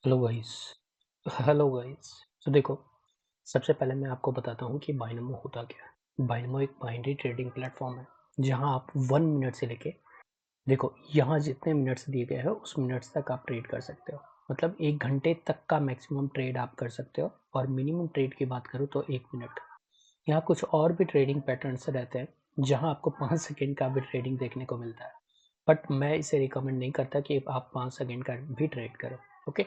Hello guys. Hello guys. तो देखो, सबसे पहले मैं आपको बताता हूँ कि बाइनोमो होता क्या है। बाइनोमो एक बाइनरी ट्रेडिंग प्लेटफॉर्म है जहाँ आप 1 मिनट से लेके, देखो यहाँ जितने मिनट्स दिए गए हैं उस मिनट्स तक आप ट्रेड कर सकते हो। मतलब 1 घंटे तक का मैक्सिमम ट्रेड आप कर सकते हो, और मिनिमम ट्रेड की बात करूँ तो 1 मिनट। यहाँ कुछ और भी ट्रेडिंग पैटर्न्स रहते हैं जहाँ आपको 5 सेकेंड का भी ट्रेडिंग देखने को मिलता है, बट मैं इसे रिकमेंड नहीं करता कि आप 5 सेकेंड का भी ट्रेड करो। ओके।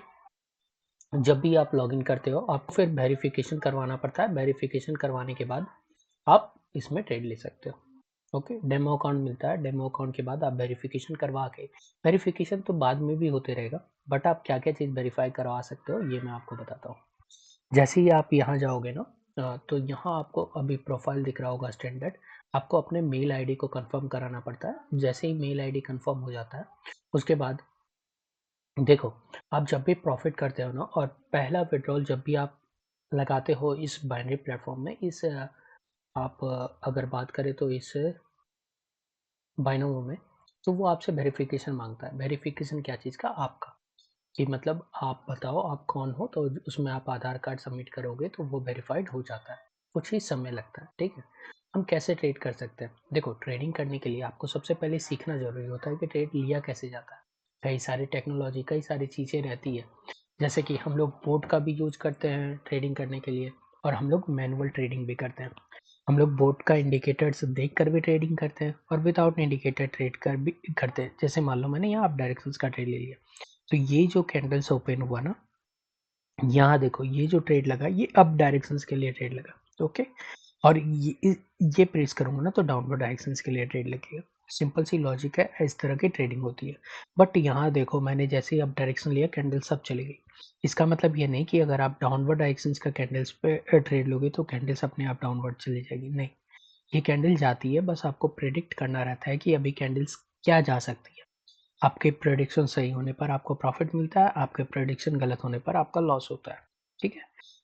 जब भी आप लॉगिन करते हो आपको फिर वेरिफिकेशन करवाना पड़ता है। वेरिफिकेशन करवाने के बाद आप इसमें ट्रेड ले सकते हो। ओके, डेमो अकाउंट मिलता है। डेमो अकाउंट के बाद आप वेरिफिकेशन करवा के, वेरिफिकेशन तो बाद में भी होते रहेगा, बट आप क्या क्या चीज़ वेरीफाई करवा सकते हो ये मैं आपको बताता हूँ। जैसे ही आप यहाँ जाओगे ना, तो यहाँ आपको अभी प्रोफाइल दिख रहा होगा स्टैंडर्ड। आपको अपने मेल आईडी को कंफर्म कराना पड़ता है। जैसे ही मेल आईडी कंफर्म हो जाता है उसके बाद देखो, आप जब भी प्रॉफिट करते हो ना, और पहला विड्रॉल जब भी आप लगाते हो इस बाइनरी प्लेटफॉर्म में, आप अगर बात करें तो इस बाइनोमो में, तो वो आपसे वेरिफिकेशन मांगता है। वेरिफिकेशन क्या चीज़ का? आपका, कि मतलब आप बताओ आप कौन हो, तो उसमें आप आधार कार्ड सबमिट करोगे तो वो वेरीफाइड हो जाता है। कुछ ही समय लगता है, ठीक है। हम कैसे ट्रेड कर सकते हैं? देखो, ट्रेडिंग करने के लिए आपको सबसे पहले सीखना ज़रूरी होता है कि ट्रेड लिया कैसे जाता है। कई सारी टेक्नोलॉजी, कई सारी चीज़ें रहती है। जैसे कि हम लोग बोट का भी यूज़ करते हैं ट्रेडिंग करने के लिए, और हम लोग मैनुअल ट्रेडिंग भी करते हैं। हम लोग बोट का इंडिकेटर्स देख कर भी ट्रेडिंग करते हैं, और विदाउट इंडिकेटर ट्रेड कर भी करते हैं। जैसे मान लो मैंने यहाँ अप डायरेक्शंस का ट्रेड ले लिया, तो ये जो कैंडल्स ओपन हुआ ना, यहाँ देखो ये जो ट्रेड लगा ये अप डायरेक्शंस के लिए ट्रेड लगा। ओके। और ये प्रेस करूंगा ना तो डाउनवर्ड डायरेक्शंस के लिए ट्रेड लगेगा। सिंपल सी लॉजिक है, इस तरह की ट्रेडिंग होती है। बट यहाँ देखो, मैंने जैसे ही अप डायरेक्शन लिया कैंडल सब चली गई। इसका मतलब ये नहीं कि अगर आप डाउनवर्ड डायरेक्शंस का कैंडल्स पे ट्रेड लोगे तो कैंडल्स अपने आप डाउनवर्ड चली जाएगी, नहीं। ये कैंडल जाती है, बस आपको प्रिडिक्ट करना रहता है कि अभी कैंडल्स क्या जा सकती है। आपके प्रेडिक्शन सही होने पर आपको प्रॉफिट मिलता है, आपके प्रेडिक्शन गलत होने पर आपका लॉस होता है। ठीक है,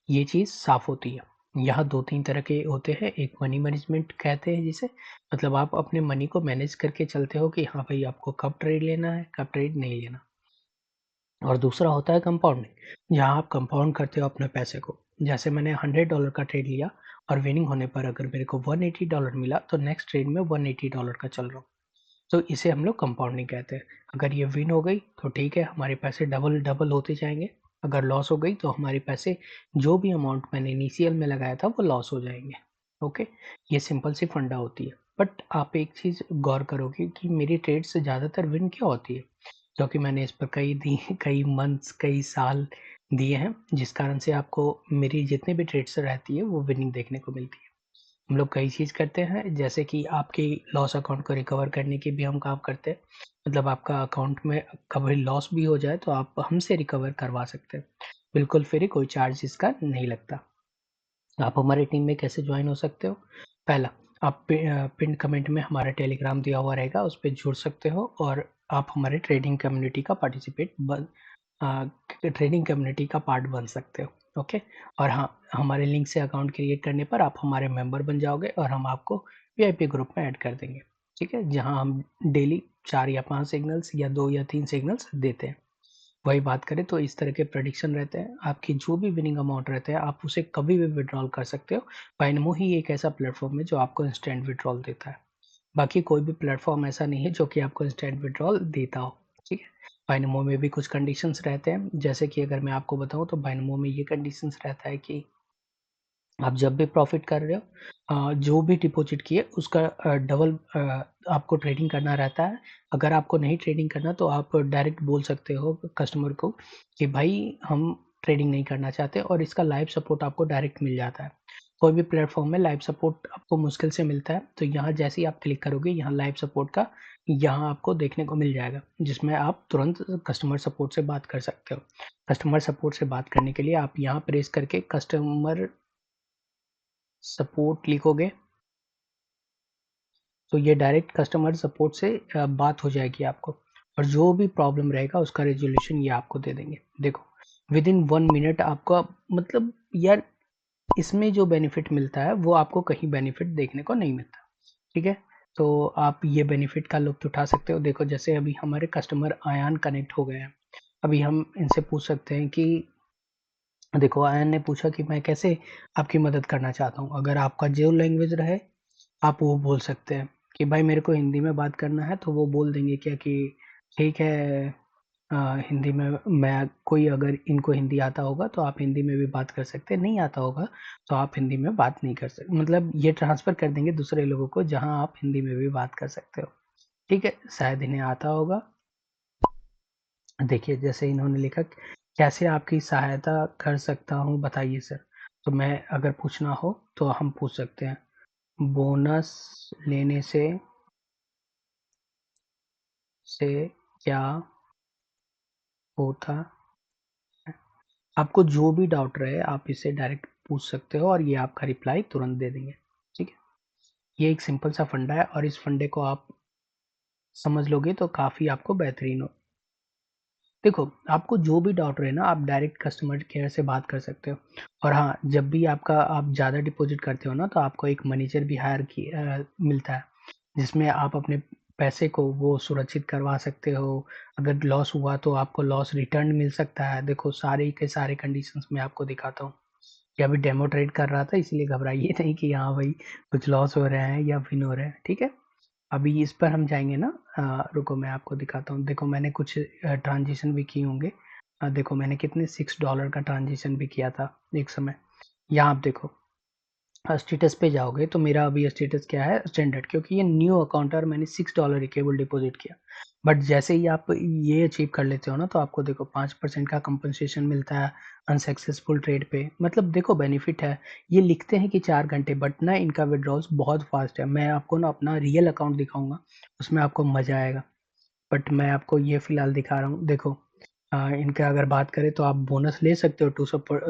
ये चीज़ साफ होती है। यहाँ 2-3 तरह के होते हैं। एक मनी मैनेजमेंट कहते हैं जिसे, मतलब आप अपने मनी को मैनेज करके चलते हो कि हाँ भाई आपको कब ट्रेड लेना है, कब ट्रेड नहीं लेना। और दूसरा होता है कंपाउंडिंग, जहाँ आप कंपाउंड करते हो अपने पैसे को। जैसे मैंने $100 का ट्रेड लिया, और विनिंग होने पर अगर मेरे को $180 मिला, तो नेक्स्ट ट्रेड में $180 का चल रहा हूँ। तो इसे हम लोग कंपाउंडिंग कहते हैं। अगर ये विन हो गई तो ठीक है, हमारे पैसे डबल डबल होते जाएँगे। अगर लॉस हो गई तो हमारे पैसे, जो भी अमाउंट मैंने इनिशियल में लगाया था वो लॉस हो जाएँगे। ओके, ये सिंपल सी फंडा होती है। बट आप एक चीज़ गौर करोगे कि मेरी ट्रेड्स ज़्यादातर विन क्यों होती है? क्योंकि मैंने इस पर कई मंथ्स, कई साल दिए हैं, जिस कारण से आपको मेरी जितनी भी ट्रेड्स रहती है वो विनिंग देखने को मिलती है। हम लोग कई चीज़ करते हैं, जैसे कि आपकी लॉस अकाउंट को रिकवर करने की भी हम काम करते हैं। मतलब आपका अकाउंट में कभी लॉस भी हो जाए तो आप हमसे रिकवर करवा सकते हैं। बिल्कुल फ्री, कोई चार्ज इसका नहीं लगता। आप हमारी टीम में कैसे ज्वाइन हो सकते हो? पहला, आप पिन्ड कमेंट में हमारा टेलीग्राम दिया हुआ रहेगा, उस पे जुड़ सकते हो, और आप हमारे ट्रेडिंग कम्युनिटी का ट्रेडिंग कम्युनिटी का पार्ट बन सकते हो। ओके। और हाँ, हमारे लिंक से अकाउंट क्रिएट करने पर आप हमारे मेंबर बन जाओगे, और हम आपको वीआईपी ग्रुप में ऐड कर देंगे। ठीक है, जहाँ हम डेली 4 या 5 सिग्नल्स या 2 या 3 सिग्नल्स देते हैं। वही बात करें तो इस तरह के प्रेडिक्शन रहते हैं। आपकी जो भी विनिंग अमाउंट रहते हैं आप उसे कभी भी विथड्रॉल कर सकते हो। बाइनमो ही एक ऐसा प्लेटफॉर्म है जो आपको इंस्टेंट विथड्रॉल देता है। बाकी कोई भी प्लेटफॉर्म ऐसा नहीं है जो कि आपको इंस्टेंट विथड्रॉल देता हो। ठीक है, बाइनमो में भी कुछ कंडीशंस रहते हैं। जैसे कि अगर मैं आपको बताऊँ तो बाइनमो में ये कंडीशंस रहता है कि आप जब भी प्रॉफ़िट कर रहे हो, जो भी डिपॉज़िट किए उसका डबल आपको ट्रेडिंग करना रहता है। अगर आपको नहीं ट्रेडिंग करना तो आप डायरेक्ट बोल सकते हो कस्टमर को कि भाई हम ट्रेडिंग नहीं करना चाहते, और इसका लाइव सपोर्ट आपको डायरेक्ट मिल जाता है। कोई भी प्लेटफ़ॉर्म में लाइव सपोर्ट आपको मुश्किल से मिलता है, तो यहाँ जैसे ही आप क्लिक करोगे यहाँ लाइव सपोर्ट का, यहाँ आपको देखने को मिल जाएगा, जिसमें आप तुरंत कस्टमर सपोर्ट से बात कर सकते हो। कस्टमर सपोर्ट से बात करने के लिए आप यहाँ प्रेस करके कस्टमर सपोर्ट लिखोगे, तो ये डायरेक्ट कस्टमर सपोर्ट से बात हो जाएगी आपको, और जो भी प्रॉब्लम रहेगा उसका रेज़ोल्यूशन ये आपको दे देंगे। देखो, विदिन 1 मिनट आपका, मतलब यार, इसमें जो बेनिफिट मिलता है वो आपको कहीं बेनिफिट देखने को नहीं मिलता। ठीक है? तो आप ये बेनिफिट का लुत्फ़ उठा सकते हो। देखो, जैसे अभी हमारे कस्टमर अयान कनेक्ट हो गए हैं। अभी हम इनसे पूछ सकते हैं कि देखो आयन ने पूछा कि मैं कैसे आपकी मदद करना चाहता हूँ। अगर आपका जो लैंग्वेज रहे आप वो बोल सकते हैं कि भाई मेरे को हिंदी में बात करना है, तो वो बोल देंगे क्या कि ठीक है, अ, हिंदी में मैं कोई अगर इनको हिंदी आता होगा तो आप हिंदी में भी बात कर सकते हैं, नहीं आता होगा तो आप हिंदी में बात नहीं कर सकते। मतलब ये ट्रांसफ़र कर देंगे दूसरे लोगों को जहाँ आप हिंदी में भी बात कर सकते हो। ठीक है, शायद इन्हें आता होगा। देखिए जैसे इन्होंने लिखा कैसे आपकी सहायता कर सकता हूँ बताइए सर। तो मैं अगर पूछना हो तो हम पूछ सकते हैं बोनस लेने से क्या होता है? आपको जो भी डाउट रहे आप इससे डायरेक्ट पूछ सकते हो और ये आपका रिप्लाई तुरंत दे देंगे। ठीक है, ये एक सिंपल सा फंडा है और इस फंडे को आप समझ लोगे तो काफ़ी आपको बेहतरीन हो। देखो, आपको जो भी डाउट रहे ना आप डायरेक्ट कस्टमर केयर से बात कर सकते हो। और हाँ, जब भी आप ज़्यादा डिपॉज़िट करते हो ना तो आपको एक मैनेजर भी मिलता है, जिसमें आप अपने पैसे को वो सुरक्षित करवा सकते हो। अगर लॉस हुआ तो आपको लॉस रिटर्न मिल सकता है। देखो सारे के सारे कंडीशंस मैं आपको दिखाता हूँ, कि अभी डेमो ट्रेड कर रहा था इसलिए घबराइए नहीं कि हाँ भाई कुछ लॉस हो रहे हैं या विन हो रहे हैं, ठीक है? अभी इस पर हम जाएँगे ना, रुको मैं आपको दिखाता हूँ। देखो मैंने कुछ ट्रांज़िशन भी किए होंगे। देखो मैंने कितने $6 का ट्रांज़िशन भी किया था एक समय। यहाँ आप देखो, स्टेटस पे जाओगे तो मेरा अभी स्टेटस क्या है स्टैंडर्ड, क्योंकि ये न्यू अकाउंट है और मैंने $6 ही केवल डिपॉज़िट किया। बट जैसे ही आप ये अचीव कर लेते हो ना तो आपको देखो 5% का कंपनसेशन मिलता है अनसक्सेसफुल ट्रेड पे। मतलब देखो बेनिफिट है। ये लिखते हैं कि 4 घंटे बट ना इनका विथड्रॉल्स बहुत फ़ास्ट है। मैं आपको ना अपना रियल अकाउंट दिखाऊँगा, उसमें आपको मज़ा आएगा। बट मैं आपको ये फ़िलहाल दिखा रहा हूँ। देखो इनका अगर बात करें तो आप बोनस ले सकते हो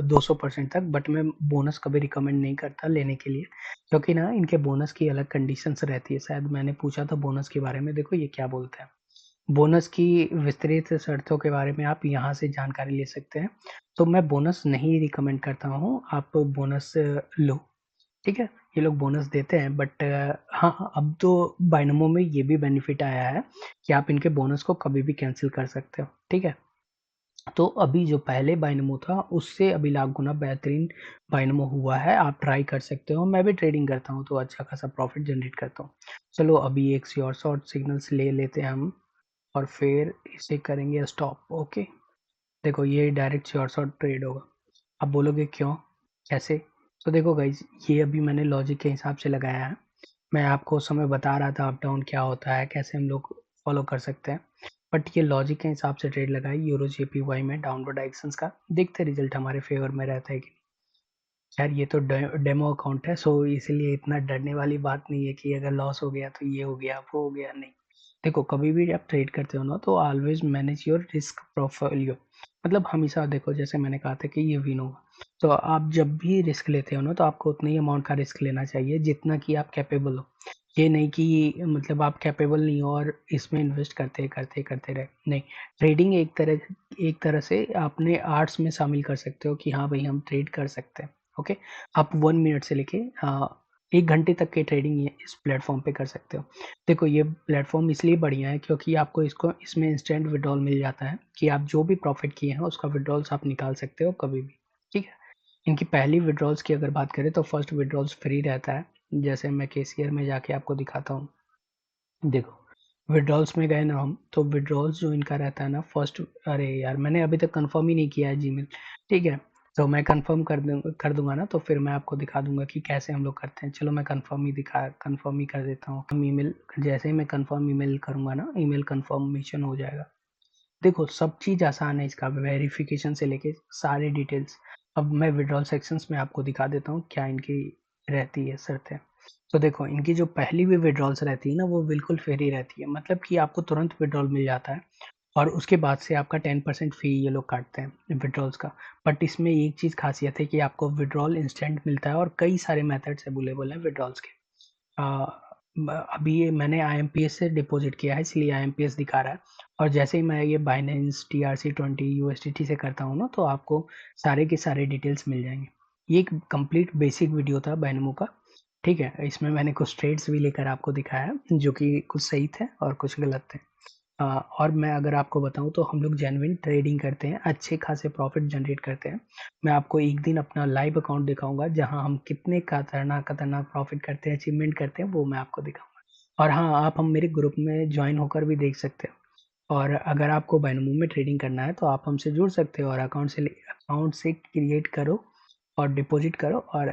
200% तक, बट मैं बोनस कभी रिकमेंड नहीं करता लेने के लिए, क्योंकि ना इनके बोनस की अलग कंडीशंस रहती है। शायद मैंने पूछा था बोनस के बारे में, देखो ये क्या बोलते हैं। बोनस की विस्तृत शर्तों के बारे में आप यहाँ से जानकारी ले सकते हैं। तो मैं बोनस नहीं रिकमेंड करता हूँ, आप बोनस लो, ठीक है? ये लोग बोनस देते हैं बट हाँ, हाँ, अब तो बाइनोमो में ये भी बेनिफिट आया है कि आप इनके बोनस को कभी भी कैंसल कर सकते हो, ठीक है? तो अभी जो पहले बाइनोमो था उससे अभी लाख गुना बेहतरीन बाइनोमो हुआ है, आप ट्राई कर सकते हो। मैं भी ट्रेडिंग करता हूँ तो अच्छा खासा प्रॉफ़िट जनरेट करता हूँ। चलो अभी एक श्योर शॉट सिग्नल्स ले लेते हैं हम और फिर इसे करेंगे स्टॉप, ओके? देखो ये डायरेक्ट श्योर शॉट ट्रेड होगा। आप बोलोगे क्यों? कैसे? तो देखो गाइज़ ये अभी मैंने लॉजिक के हिसाब से लगाया है। मैं आपको उस समय बता रहा था अप डाउन क्या होता है, कैसे हम लोग फॉलो कर सकते हैं। बट ये लॉजिक के हिसाब से ट्रेड लगाई यूरो जेपीवाई में डाउनवर्ड एक्शंस का। देखते हैं रिज़ल्ट हमारे फ़ेवर में रहता है कि खैर ये तो डेमो अकाउंट है सो इसीलिए इतना डरने वाली बात नहीं है कि अगर लॉस हो गया तो ये हो गया, वो हो गया, नहीं। देखो कभी भी आप ट्रेड करते हो ना तो always manage your risk portfolio. मतलब हमेशा देखो जैसे मैंने कहा था कि ये विन होगा। तो आप जब भी रिस्क लेते हो ना तो आपको उतना ही अमाउंट का रिस्क लेना चाहिए जितना कि आप कैपेबल हो। ये नहीं कि मतलब आप कैपेबल नहीं हो और इसमें इन्वेस्ट करते रहे, नहीं। ट्रेडिंग एक तरह से अपने आर्ट्स में शामिल कर सकते हो कि हाँ भाई हम ट्रेड कर सकते हैं, ओके? आप 1 मिनट से लेके 1 घंटे तक की ट्रेडिंग ये इस प्लेटफ़ॉर्म पे कर सकते हो। देखो ये प्लेटफ़ॉर्म इसलिए बढ़िया है क्योंकि आपको इसको इसमें इंस्टेंट विथड्रॉल मिल जाता है कि आप जो भी प्रॉफ़िट किए हैं उसका विथड्रॉल्स आप निकाल सकते हो कभी भी, ठीक है? इनकी पहली विथड्रॉल्स की अगर बात करें तो फर्स्ट विथड्रॉल्स फ्री रहता है। जैसे मैं कैशियर में जाके आपको दिखाता हूँ। देखो विथड्रॉल्स में गए ना हम तो विथड्रॉल्स जो इनका रहता है ना फर्स्ट, अरे यार मैंने अभी तक कंफर्म ही नहीं किया है जीमेल, ठीक है? तो मैं कंफर्म कर दूँगा ना तो फिर मैं आपको दिखा दूँगा कि कैसे हम लोग करते हैं। चलो मैं कंफर्म ही कर देता हूँ। हम ईमेल जैसे ही मैं कंफर्म ईमेल करूँगा ना ईमेल कंफर्मेशन हो जाएगा। देखो सब चीज़ आसान है इसका वेरिफ़िकेशन से लेके सारे डिटेल्स। अब मैं विथड्रॉल सेक्शंस में आपको दिखा देता हूँ क्या इनकी रहती है शर्तें। तो देखो इनकी जो पहली भी विथड्रॉल्स रहती है ना वो बिल्कुल फ्री रहती है, मतलब कि आपको तुरंत विथड्रॉल मिल जाता है और उसके बाद से आपका 10% फ़ी ये लोग काटते हैं विथड्रॉल्स का। बट इसमें एक चीज़ ख़ासियत है कि आपको विथड्रॉल इंस्टेंट मिलता है और कई सारे मेथड्स अवेलेबल हैं विथड्रॉल्स के। अ, अभी ये मैंने आईएमपीएस से डिपॉज़िट किया है इसलिए आईएमपीएस दिखा रहा है और जैसे ही मैं ये बाइनेंस, TRC20, यूएसडीटी से करता हूँ ना तो आपको सारे के सारे डिटेल्स मिल जाएँगे। ये एक कंप्लीट बेसिक वीडियो था बाइनोमो का, ठीक है? इसमें मैंने कुछ ट्रेड्स भी लेकर आपको दिखाया जो कि कुछ सही थे और कुछ गलत थे। और मैं अगर आपको बताऊँ तो हम लोग जेन्युइन ट्रेडिंग करते हैं, अच्छे खासे प्रॉफ़िट जनरेट करते हैं। मैं आपको एक दिन अपना लाइव अकाउंट दिखाऊँगा जहाँ हम कितने खतरनाक प्रॉफ़िट करते हैं, अचीवमेंट करते हैं, वो मैं आपको दिखाऊँगा। और हाँ, आप हम मेरे ग्रुप में जॉइन होकर भी देख सकते हो। और अगर आपको बायनोमो में ट्रेडिंग करना है तो आप हमसे जुड़ सकते हो और अकाउंट से क्रिएट करो और डिपॉज़िट करो और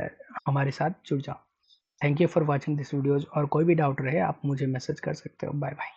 हमारे साथ जुड़ जाओ। Thank you for watching this videos और कोई भी डाउट रहे आप मुझे मैसेज कर सकते हो। Bye bye.